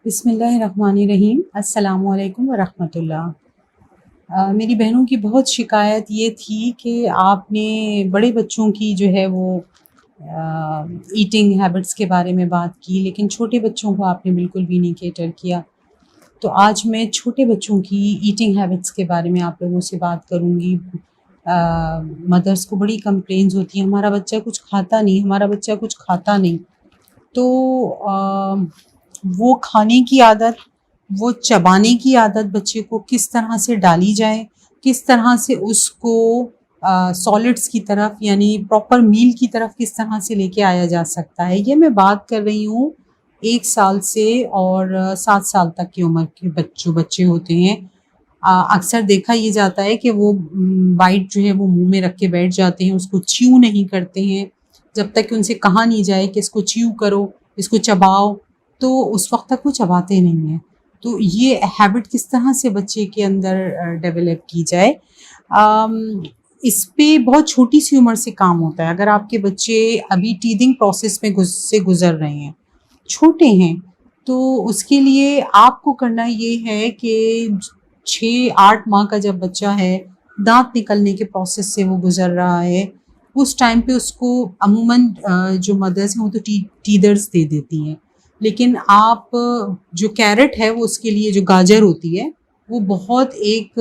بسم اللہ الرحمن الرحیم. السلام علیکم ورحمۃ اللہ. میری بہنوں کی بہت شکایت یہ تھی کہ آپ نے بڑے بچوں کی جو ہے وہ ایٹنگ ہیبٹس کے بارے میں بات کی، لیکن چھوٹے بچوں کو آپ نے بالکل بھی نہیں کیٹر کیا. تو آج میں چھوٹے بچوں کی ایٹنگ ہیبٹس کے بارے میں آپ لوگوں سے بات کروں گی. مدرس کو بڑی کمپلینز ہوتی ہیں، ہمارا بچہ کچھ کھاتا نہیں، ہمارا بچہ کچھ کھاتا نہیں. تو وہ کھانے کی عادت، وہ چبانے کی عادت بچے کو کس طرح سے ڈالی جائے، کس طرح سے اس کو سالڈس کی طرف یعنی پراپر میل کی طرف کس طرح سے لے کے آیا جا سکتا ہے، یہ میں بات کر رہی ہوں 1 سال سے اور 7 سال تک کی عمر کے بچے ہوتے ہیں. اکثر دیکھا یہ جاتا ہے کہ وہ بائٹ جو ہے وہ منہ میں رکھ کے بیٹھ جاتے ہیں، اس کو چیو نہیں کرتے ہیں جب تک کہ ان سے کہا نہیں جائے کہ اس کو چیو کرو، اس کو چباؤ، تو اس وقت تک وہ چباتے نہیں ہیں. تو یہ ہیبٹ کس طرح سے بچے کے اندر ڈیولپ کی جائے، اس پہ بہت چھوٹی سی عمر سے کام ہوتا ہے. اگر آپ کے بچے ابھی ٹیدنگ پروسیس میں سے گزر رہے ہیں، چھوٹے ہیں، تو اس کے لیے آپ کو کرنا یہ ہے کہ 6-8 ماہ کا جب بچہ ہے، دانت نکلنے کے پروسیس سے وہ گزر رہا ہے، اس ٹائم پہ اس کو عموماً جو مدرس ہیں وہ تو ٹیدرز دے دیتی ہیں، لیکن آپ جو کیرٹ ہے وہ اس کے لیے جو گاجر ہوتی ہے وہ بہت ایک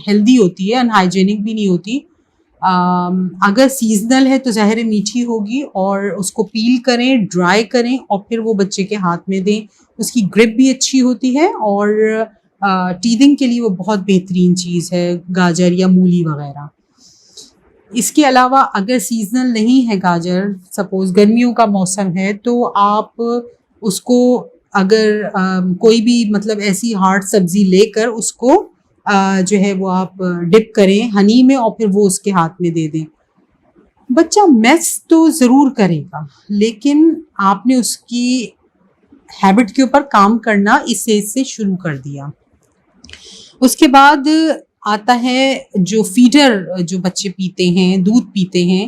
ہیلدی ہوتی ہے، ان ہائیجینک بھی نہیں ہوتی. اگر سیزنل ہے تو ظاہر میٹھی ہوگی، اور اس کو پیل کریں، ڈرائی کریں اور پھر وہ بچے کے ہاتھ میں دیں. اس کی گرپ بھی اچھی ہوتی ہے اور ٹیدنگ کے لیے وہ بہت بہترین چیز ہے، گاجر یا مولی وغیرہ. اس کے علاوہ اگر سیزنل نہیں ہے گاجر، سپوز گرمیوں کا موسم ہے، تو آپ اس کو اگر کوئی بھی مطلب ایسی ہارڈ سبزی لے کر اس کو جو ہے وہ آپ ڈپ کریں ہنی میں اور پھر وہ اس کے ہاتھ میں دے دیں. بچہ میس تو ضرور کرے گا، لیکن آپ نے اس کی ہیبٹ کے اوپر کام کرنا اس ایج سے شروع کر دیا. اس کے بعد آتا ہے جو فیڈر جو بچے پیتے ہیں، دودھ پیتے ہیں،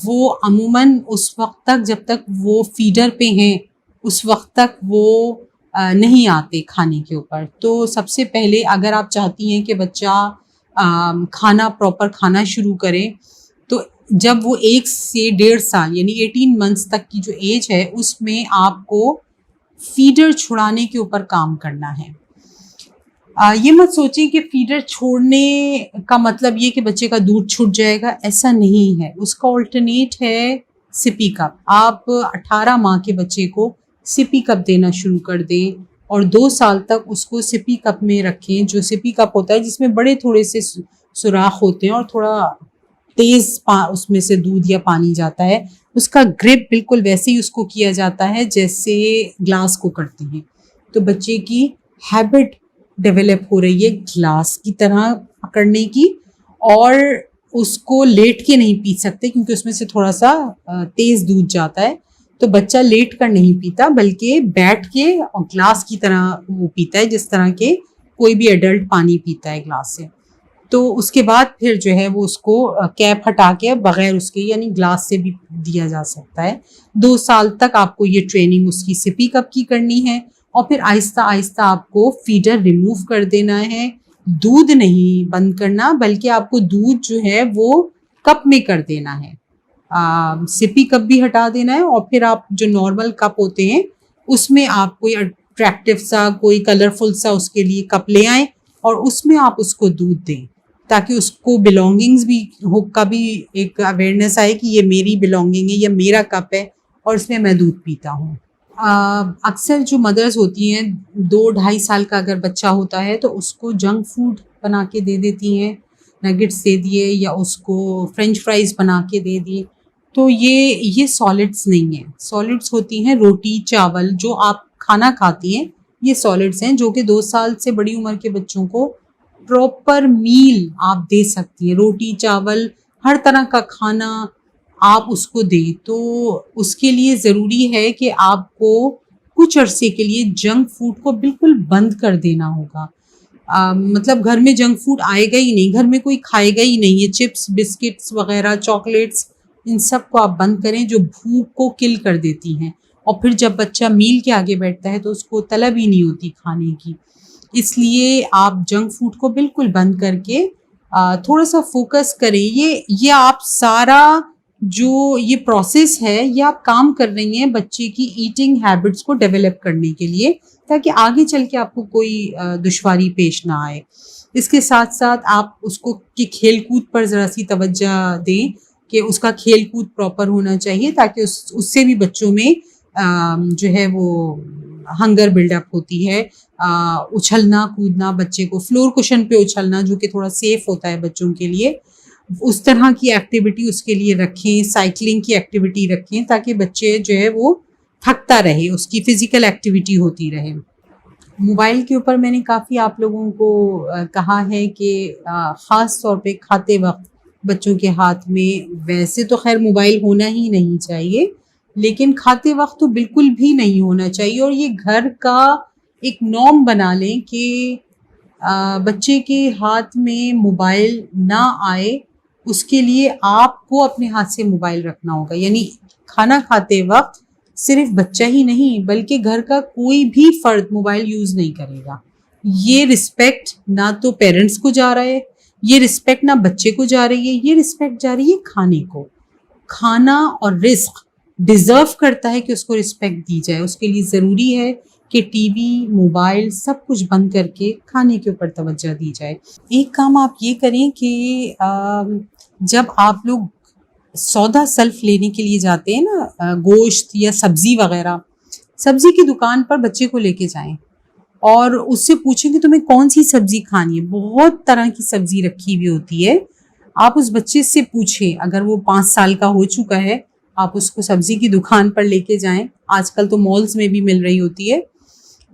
وہ عموماً اس وقت تک جب تک وہ فیڈر پہ ہیں اس وقت تک وہ نہیں آتے کھانے کے اوپر. تو سب سے پہلے اگر آپ چاہتی ہیں کہ بچہ کھانا پراپر کھانا شروع کرے، تو جب وہ 1 سے 1.5 سال یعنی 18 منتھس تک کی جو ایج ہے اس میں آپ کو فیڈر چھڑانے کے اوپر کام کرنا ہے. یہ مت سوچیں کہ فیڈر چھوڑنے کا مطلب یہ کہ بچے کا دودھ چھٹ جائے گا، ایسا نہیں ہے. اس کا الٹرنیٹ ہے سپی کپ. آپ 18 ماہ کے بچے کو سپی کپ دینا شروع کر دیں اور 2 سال تک اس کو سپی کپ میں رکھیں. جو سپی کپ ہوتا ہے جس میں بڑے تھوڑے سے سوراخ ہوتے ہیں اور تھوڑا تیز اس میں سے دودھ یا پانی جاتا ہے، اس کا گرپ بالکل ویسے ہی اس کو کیا جاتا ہے جیسے گلاس کو کرتے ہیں. تو بچے کی ہیبٹ ڈیولپ ہو رہی ہے گلاس کی طرح پکڑنے کی، اور اس کو لیٹ کے نہیں پی سکتے کیونکہ اس میں سے تھوڑا سا تیز دودھ جاتا ہے. تو بچہ لیٹ کر نہیں پیتا بلکہ بیٹھ کے اور گلاس کی طرح وہ پیتا ہے جس طرح کے کوئی بھی ایڈلٹ پانی پیتا ہے گلاس سے. تو اس کے بعد پھر جو ہے وہ اس کو کیپ ہٹا کے بغیر اس کے یعنی گلاس سے بھی دیا جا سکتا ہے. 2 سال تک آپ کو یہ ٹریننگ اس کی سپی کپ کی کرنی ہے اور پھر آہستہ آہستہ آپ کو فیڈر ریموو کر دینا ہے. دودھ نہیں بند کرنا بلکہ آپ کو دودھ جو ہے وہ کپ میں کر دینا ہے، سپی کپ بھی ہٹا دینا ہے، اور پھر آپ جو نارمل کپ ہوتے ہیں اس میں آپ کوئی اٹریکٹیو سا کوئی کلرفل سا اس کے لیے کپ لے آئیں اور اس میں آپ اس کو دودھ دیں تاکہ اس کو بلونگنگز بھی کا بھی ایک اویئرنیس آئے کہ یہ میری بلونگنگ ہے، یہ میرا کپ ہے اور اس میں دودھ پیتا ہوں. اکثر جو مدرس ہوتی ہیں 2-2.5 سال کا اگر بچہ ہوتا ہے تو اس کو جنک فوڈ بنا کے دے دیتی ہیں، نگٹس دے دیے یا اس کو فرینچ فرائز بنا کے دے دیے. تو یہ سالڈس نہیں ہیں. سالڈس ہوتی ہیں روٹی چاول جو آپ کھانا کھاتی ہیں، یہ سالڈس ہیں جو کہ 2 سال سے بڑی عمر کے بچوں کو پراپر میل آپ دے سکتی ہیں. روٹی چاول ہر طرح کا کھانا آپ اس کو دیں. تو اس کے لیے ضروری ہے کہ آپ کو کچھ عرصے کے لیے جنک فوڈ کو بالکل بند کر دینا ہوگا. مطلب گھر میں جنک فوڈ آئے گا ہی نہیں، گھر میں کوئی کھائے گا ہی نہیں. یہ چپس بسکٹس وغیرہ چاکلیٹس ان سب کو آپ بند کریں جو بھوک کو کل کر دیتی ہیں. اور پھر جب بچہ میل کے آگے بیٹھتا ہے تو اس کو طلب ہی نہیں ہوتی کھانے کی. اس لیے آپ جنک فوڈ کو بالکل بند کر کے تھوڑا سا فوکس کریں. یہ آپ سارا جو یہ پروسیس ہے یہ آپ کام کر رہی ہیں بچے کی ایٹنگ ہیبٹس کو ڈیولپ کرنے کے لیے، تاکہ آگے چل کے آپ کو کوئی دشواری پیش نہ آئے. اس کے ساتھ ساتھ آپ اس کو کہ کھیل کود پر ذرا سی توجہ دیں کہ اس کا کھیل کود پراپر ہونا چاہیے، تاکہ اس سے بھی بچوں میں جو ہے وہ ہنگر بلڈ اپ ہوتی ہے. اچھلنا کودنا، بچے کو فلور کشن پہ اچھلنا جو کہ تھوڑا سیف ہوتا ہے بچوں کے لیے، اس طرح کی ایکٹیویٹی اس کے لیے رکھیں. سائیکلنگ کی ایکٹیویٹی رکھیں تاکہ بچے جو ہے وہ تھکتا رہے، اس کی فزیکل ایکٹیویٹی ہوتی رہے. موبائل کے اوپر میں نے کافی آپ لوگوں کو کہا ہے کہ خاص طور پہ کھاتے وقت بچوں کے ہاتھ میں، ویسے تو خیر موبائل ہونا ہی نہیں چاہیے، لیکن کھاتے وقت تو بالکل بھی نہیں ہونا چاہیے. اور یہ گھر کا ایک نارم بنا لیں کہ بچے کے ہاتھ میں موبائل نہ آئے. اس کے لیے آپ کو اپنے ہاتھ سے موبائل رکھنا ہوگا. یعنی کھانا کھاتے وقت صرف بچہ ہی نہیں بلکہ گھر کا کوئی بھی فرد موبائل یوز نہیں کرے گا. یہ رسپیکٹ نہ تو پیرنٹس کو جا رہا ہے، یہ رسپیکٹ نہ بچے کو جا رہی ہے، یہ رسپیکٹ جا رہی ہے کھانے کو. کھانا اور رزق ڈیزرو کرتا ہے کہ اس کو رسپیکٹ دی جائے. اس کے لیے ضروری ہے کہ ٹی وی، موبائل سب کچھ بند کر کے کھانے کے اوپر توجہ دی جائے. ایک کام آپ یہ کریں کہ جب آپ لوگ سودا سلف لینے کے لیے جاتے ہیں نا، گوشت یا سبزی وغیرہ، سبزی کی دکان پر بچے کو لے کے جائیں اور اس سے پوچھیں کہ تمہیں کون سی سبزی کھانی ہے. بہت طرح کی سبزی رکھی ہوئی ہوتی ہے. آپ اس بچے سے پوچھیں، اگر وہ 5 سال کا ہو چکا ہے آپ اس کو سبزی کی دکان پر لے کے جائیں. آج کل تو مالز میں بھی مل رہی ہوتی ہے،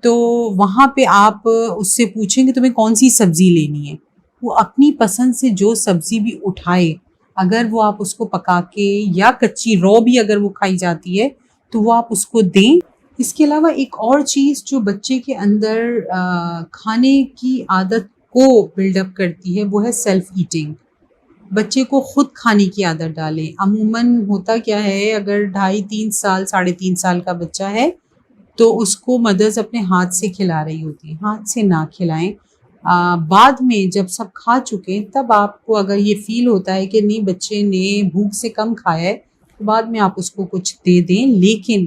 تو وہاں پہ آپ اس سے پوچھیں کہ تمہیں کون سی سبزی لینی ہے. وہ اپنی پسند سے جو سبزی بھی اٹھائے، اگر وہ آپ اس کو پکا کے یا کچی رو بھی اگر وہ کھائی جاتی ہے تو وہ آپ اس کو دیں. اس کے علاوہ ایک اور چیز جو بچے کے اندر کھانے کی عادت کو بلڈ اپ کرتی ہے وہ ہے سیلف ایٹنگ. بچے کو خود کھانے کی عادت ڈالیں. عموماً ہوتا کیا ہے، اگر 2.5-3 سال 3.5 سال کا بچہ ہے تو اس کو مدرز اپنے ہاتھ سے کھلا رہی ہوتی ہیں. ہاتھ سے نہ کھلائیں. بعد میں جب سب کھا چکے تب آپ کو اگر یہ فیل ہوتا ہے کہ نہیں بچے نے بھوک سے کم کھایا ہے تو بعد میں آپ اس کو کچھ دے دیں. لیکن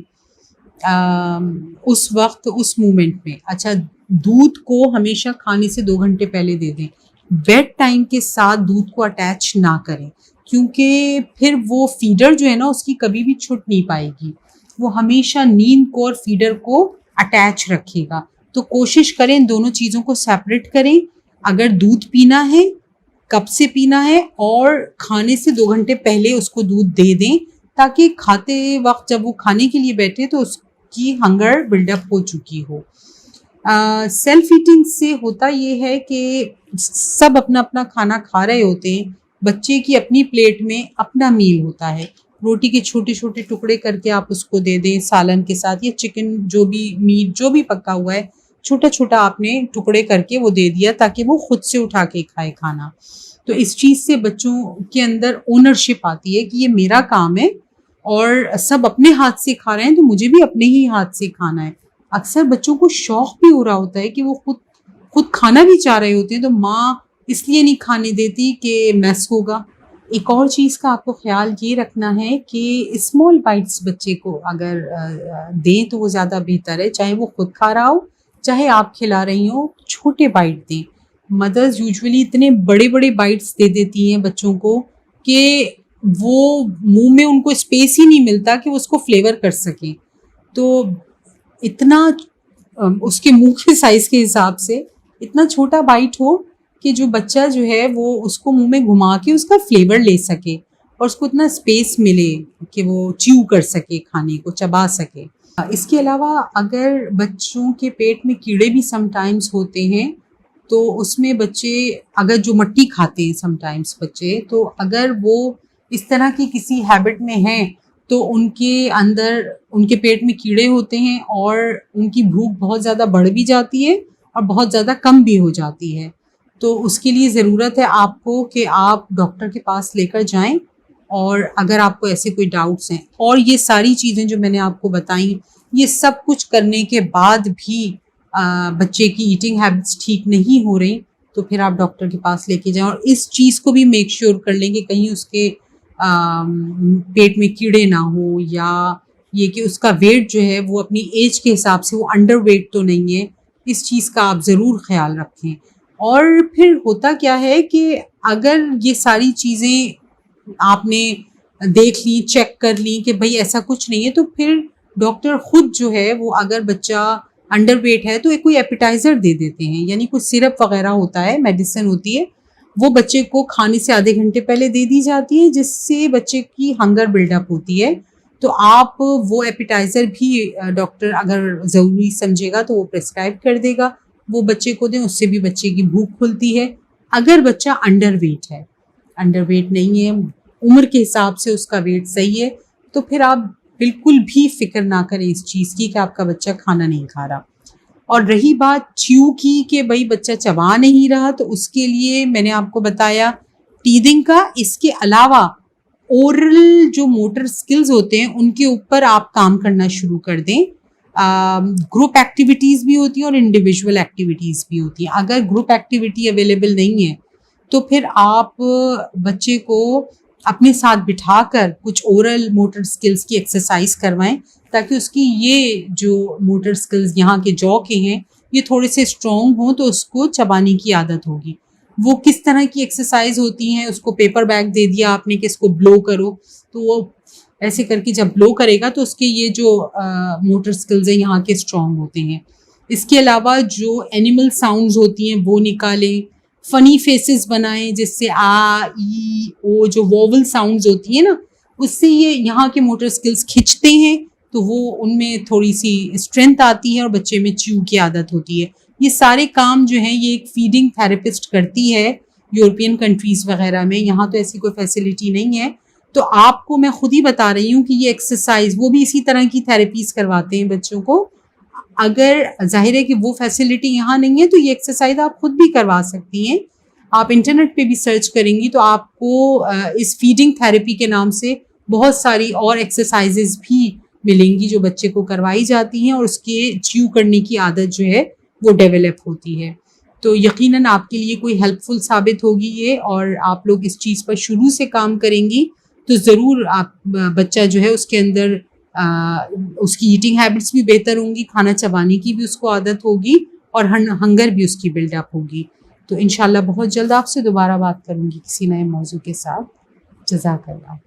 اس وقت اس مومنٹ میں اچھا دودھ کو ہمیشہ کھانے سے 2 گھنٹے پہلے دے دیں. بیڈ ٹائم کے ساتھ دودھ کو اٹیچ نہ کریں، کیونکہ پھر وہ فیڈر جو ہے نا اس کی کبھی بھی چھٹ نہیں پائے گی. وہ ہمیشہ نیند کو اور فیڈر کو اٹیچ رکھے گا. تو کوشش کریں ان دونوں چیزوں کو سیپریٹ کریں. اگر دودھ پینا ہے کب سے پینا ہے، اور کھانے سے 2 گھنٹے پہلے اس کو دودھ دے دیں تاکہ کھاتے وقت جب وہ کھانے کے لیے بیٹھے تو اس کی ہنگر بلڈ اپ ہو چکی ہو. سیلف ایٹنگ سے ہوتا یہ ہے کہ سب اپنا اپنا کھانا کھا رہے ہوتے ہیں، بچے کی اپنی پلیٹ میں اپنا میل ہوتا ہے. روٹی کے چھوٹے چھوٹے ٹکڑے کر کے آپ اس کو دے دیں سالن کے ساتھ، یا چکن جو بھی میٹ جو بھی پکا ہوا ہے چھوٹا چھوٹا آپ نے ٹکڑے کر کے وہ دے دیا تاکہ وہ خود سے اٹھا کے کھائے کھانا. تو اس چیز سے بچوں کے اندر اونرشپ آتی ہے کہ یہ میرا کام ہے اور سب اپنے ہاتھ سے کھا رہے ہیں تو مجھے بھی اپنے ہی ہاتھ سے کھانا ہے. اکثر بچوں کو شوق بھی ہو رہا ہوتا ہے کہ وہ خود کھانا بھی چاہ رہے ہوتے ہیں، تو ماں اس لیے نہیں کھانے دیتی کہ میس ہوگا. ایک اور چیز کا آپ کو خیال یہ رکھنا ہے کہ اسمال بائٹس بچے کو اگر دیں تو وہ زیادہ بہتر ہے. چاہے وہ خود کھا رہا ہو چاہے آپ کھلا رہی ہوں، چھوٹے بائٹ دیں. مدرز یوزولی اتنے بڑے بڑے بائٹس دے دیتی ہیں بچوں کو کہ وہ منہ میں ان کو اسپیس ہی نہیں ملتا کہ وہ اس کو فلیور کر سکیں. تو اتنا اس کے منہ کے سائز کے حساب سے اتنا چھوٹا بائٹ ہو کہ جو بچہ جو ہے وہ اس کو منہ میں گھما کے اس کا فلیور لے سکے اور اس کو اتنا اسپیس ملے کہ وہ چیو کر سکے، کھانے کو چبا سکے. اس کے علاوہ اگر بچوں کے پیٹ میں کیڑے بھی سم ٹائمز ہوتے ہیں تو اس میں بچے اگر جو مٹی کھاتے ہیں سم ٹائمز بچے، تو اگر وہ اس طرح کی کسی ہیبٹ میں ہیں تو ان کے اندر ان کے پیٹ میں کیڑے ہوتے ہیں اور ان کی بھوک بہت زیادہ بڑھ بھی جاتی ہے اور بہت زیادہ کم بھی ہو جاتی ہے. تو اس کے لیے ضرورت ہے آپ کو کہ آپ ڈاکٹر کے پاس لے کر جائیں، اور اگر آپ کو ایسے کوئی ڈاؤٹس ہیں، اور یہ ساری چیزیں جو میں نے آپ کو بتائیں یہ سب کچھ کرنے کے بعد بھی بچے کی ایٹنگ ہیبٹس ٹھیک نہیں ہو رہی تو پھر آپ ڈاکٹر کے پاس لے کے جائیں. اور اس چیز کو بھی میک شیور کر لیں کہ کہیں اس کے پیٹ میں کیڑے نہ ہوں, یا یہ کہ اس کا ویٹ جو ہے وہ اپنی ایج کے حساب سے وہ انڈر ویٹ تو نہیں ہے. اس چیز کا آپ ضرور خیال رکھیں. اور پھر ہوتا کیا ہے کہ اگر یہ ساری چیزیں آپ نے دیکھ لی, چیک کر لی کہ بھئی ایسا کچھ نہیں ہے, تو پھر ڈاکٹر خود جو ہے وہ اگر بچہ انڈر ویٹ ہے تو ایک کوئی ایپیٹائزر دے دیتے ہیں, یعنی کوئی سرپ وغیرہ ہوتا ہے, میڈیسن ہوتی ہے, وہ بچے کو کھانے سے آدھے گھنٹے پہلے دے دی جاتی ہے, جس سے بچے کی ہنگر بلڈ اپ ہوتی ہے. تو آپ وہ ایپیٹائزر بھی ڈاکٹر اگر ضروری سمجھے گا تو وہ پرسکرائب کر دے گا, وہ بچے کو دیں, اس سے بھی بچے کی بھوک کھلتی ہے. اگر بچہ انڈر ویٹ ہے, انڈر ویٹ نہیں ہے, عمر کے حساب سے اس کا ویٹ صحیح ہے, تو پھر آپ بالکل بھی فکر نہ کریں اس چیز کی کہ آپ کا بچہ کھانا نہیں کھا رہا. اور رہی بات چیو کی کہ بھائی بچہ چبا نہیں رہا, تو اس کے لیے میں نے آپ کو بتایا ٹیدنگ کا. اس کے علاوہ اورل جو موٹر سکلز ہوتے ہیں ان کے اوپر آپ کام کرنا شروع کر دیں. گروپ ایکٹیویٹیز بھی ہوتی ہیں اور انڈیویجول ایکٹیویٹیز بھی ہوتی ہیں. اگر گروپ ایکٹیویٹی اویلیبل نہیں ہے تو پھر آپ بچے کو اپنے ساتھ بٹھا کر کچھ اورل موٹر سکلز کی ایکسرسائز کروائیں, تاکہ اس کی یہ جو موٹر سکلز یہاں کے جو کے ہیں یہ تھوڑے سے اسٹرانگ ہوں, تو اس کو چبانے کی عادت ہوگی. وہ کس طرح کی ایکسرسائز ہوتی ہیں, اس کو پیپر بیگ دے دیا آپ نے کہ اس کو بلو کرو, تو وہ ایسے کر کے جب بلو کرے گا تو اس کے یہ جو موٹر سکلز ہیں یہاں کے اسٹرانگ ہوتے ہیں. اس کے علاوہ جو اینیمل ساؤنڈز ہوتی ہیں وہ نکالیں, فنی فیسز بنائیں, جس سے آ ای او جو ووول ساؤنڈز ہوتی ہیں نا, اس سے یہ یہاں کے موٹر سکلز کھنچتے ہیں, تو وہ ان میں تھوڑی سی اسٹرینتھ آتی ہے اور بچے میں چیو کی عادت ہوتی ہے. یہ سارے کام جو ہیں یہ ایک فیڈنگ تھراپسٹ کرتی ہے یورپین کنٹریز وغیرہ میں. یہاں تو ایسی کوئی فیسلٹی نہیں ہے, تو آپ کو میں خود ہی بتا رہی ہوں کہ یہ ایکسرسائز وہ بھی اسی طرح کی تھراپیز کرواتے ہیں بچوں کو. اگر ظاہر ہے کہ وہ فیسلٹی یہاں نہیں ہے تو یہ ایکسرسائز آپ خود بھی کروا سکتی ہیں. آپ انٹرنیٹ پہ بھی سرچ کریں گی تو آپ کو اس فیڈنگ تھراپی کے نام سے بہت ساری اور ایکسرسائزز بھی ملیں گی جو بچے کو کروائی جاتی ہیں, اور اس کے چیو کرنے کی عادت جو ہے وہ ڈیولپ ہوتی ہے. تو یقیناً آپ کے لیے کوئی ہیلپ فل ثابت ہوگی یہ, اور آپ لوگ اس چیز پر شروع سے کام کریں گی تو ضرور آپ بچہ جو ہے اس کے اندر اس کی ایٹنگ ہیبٹس بھی بہتر ہوں گی, کھانا چبانے کی بھی اس کو عادت ہوگی, اور ہنگر بھی اس کی بلڈ اپ ہوگی. تو انشاءاللہ بہت جلد آپ سے دوبارہ بات کروں گی کسی نئے موضوع کے ساتھ. جزاک اللہ.